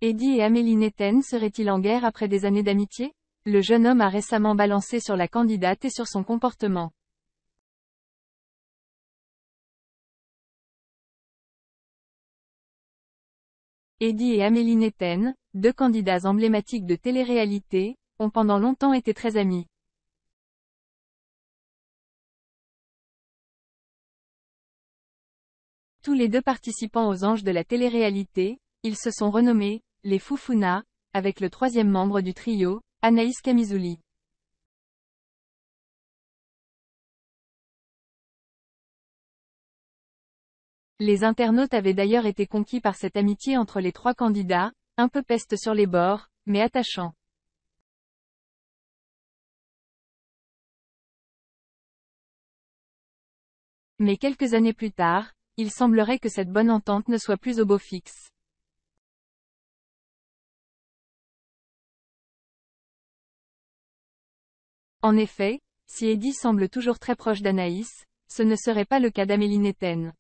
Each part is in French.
Eddie et Amélie Netten seraient-ils en guerre après des années d'amitié? Le jeune homme a récemment balancé sur la candidate et sur son comportement. Eddie et Amélie Netten, deux candidats emblématiques de télé-réalité, ont pendant longtemps été très amis. Tous les deux participants aux Anges de la télé-réalité, ils se sont renommés les Foufouna, avec le troisième membre du trio, Anaïs Camizouli. Les internautes avaient d'ailleurs été conquis par cette amitié entre les trois candidats, un peu peste sur les bords, mais attachant. Mais quelques années plus tard, il semblerait que cette bonne entente ne soit plus au beau fixe. En effet, si Eddie semble toujours très proche d'Anaïs, ce ne serait pas le cas d'Amélie Netten.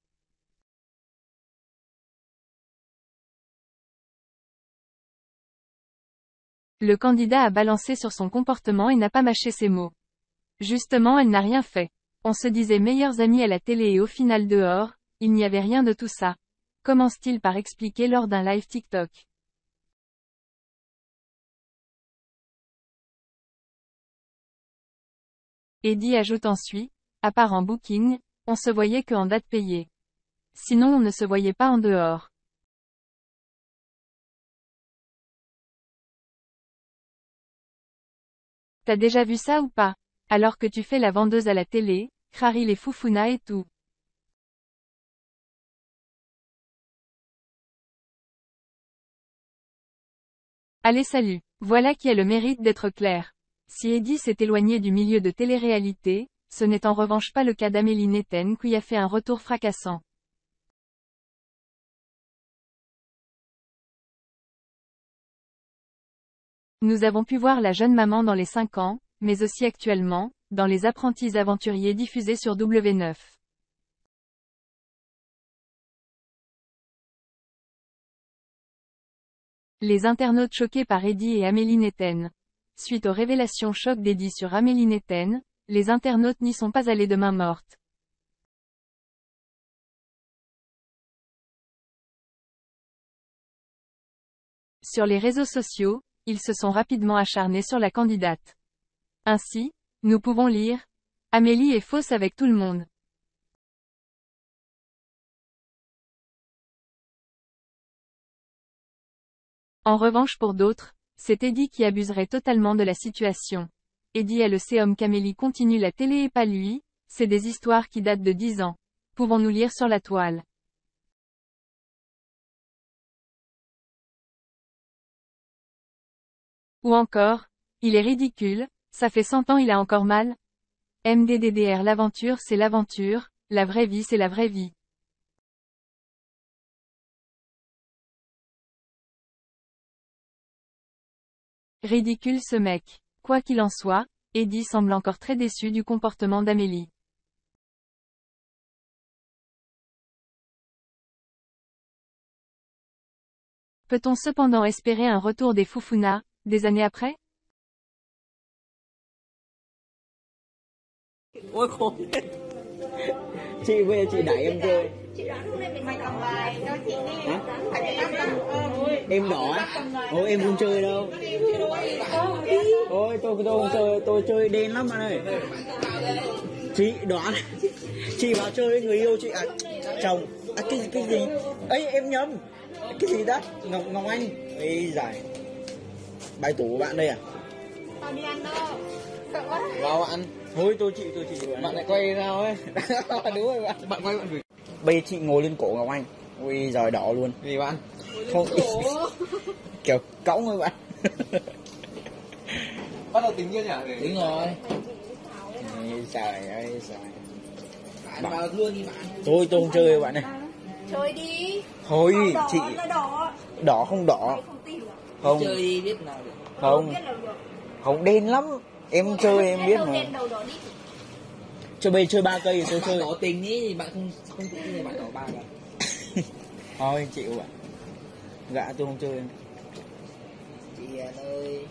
Le candidat a balancé sur son comportement et n'a pas mâché ses mots. Justement, elle n'a rien fait. On se disait meilleurs amis à la télé et au final dehors, il n'y avait rien de tout ça. Commence-t-il par expliquer lors d'un live TikTok. Eddie ajoute ensuite, à part en booking, on se voyait que en date payée. Sinon on ne se voyait pas en dehors. T'as déjà vu ça ou pas? Alors que tu fais la vendeuse à la télé, crari les Foufouna et tout. Allez salut. Voilà qui a le mérite d'être clair. Si Eddie s'est éloigné du milieu de télé-réalité, ce n'est en revanche pas le cas d'Amélie Netten qui a fait un retour fracassant. Nous avons pu voir la jeune maman dans les 5 ans, mais aussi actuellement, dans Les Apprentis Aventuriers diffusés sur W9. Les internautes choqués par Eddie et Amélie Netten. Suite aux révélations choc d'Eddie sur Amélie Netten, les internautes n'y sont pas allés de main morte. Sur les réseaux sociaux, ils se sont rapidement acharnés sur la candidate. Ainsi, nous pouvons lire « Amélie est fausse avec tout le monde ». En revanche pour d'autres, c'est Eddie qui abuserait totalement de la situation. Eddie est le séum qu'Amélie continue la télé et pas lui, c'est des histoires qui datent de 10 ans. Pouvons-nous lire sur la toile. Ou encore, il est ridicule, ça fait 100 ans il a encore mal. MDDDR l'aventure c'est l'aventure, la vraie vie c'est la vraie vie. Ridicule ce mec. Quoi qu'il en soit, Eddie semble encore très déçu du comportement d'Amélie. Peut-on cependant espérer un retour des Foufouna, des années après? Ôi khổ. Chị về chị đẩy em chơi. Chị đoán lúc này mình phải cầm bài cho chị đi. Hả? Phải Em đỏ á? Ôi em không chơi đâu. Ôi tôi không chơi, tôi chơi đen lắm bạn ơi. Chị đoán. Chị vào chơi với người yêu chị à? Chồng. À cái gì? Ấy em nhầm. Cái gì đó? Ngọc Anh. Ê giời. Bài tủ của bạn đây à? Tao đi ăn đâu. Sợ quá. Vào bạn. Thôi tôi chị bạn lại quay ra ấy. Đúng rồi bạn. Bạn quay bạn gửi. Bây giờ chị ngồi lên cổ Ngọc Anh. Ui giời đỏ luôn. Vì bạn không kiểu cõng thôi bạn. Bắt đầu tính chưa nhỉ? Tính rồi. Trời ơi trời. Bạn vào luôn đi bạn. Tôi không chơi bạn này. Chơi đi. Thôi đỏ, chị đỏ. đỏ không đỏ. Không. Chơi đi biết nào được. Không. Không đen lắm. Em chơi em biết mà. Chơi bây chơi 3 cây thì tôi chơi. Tỏ tình ý thì bạn không tính thì bạn đỏ 3 cả. Thôi chịu bạn. Gạ tôi không chơi. Chị Hiền ơi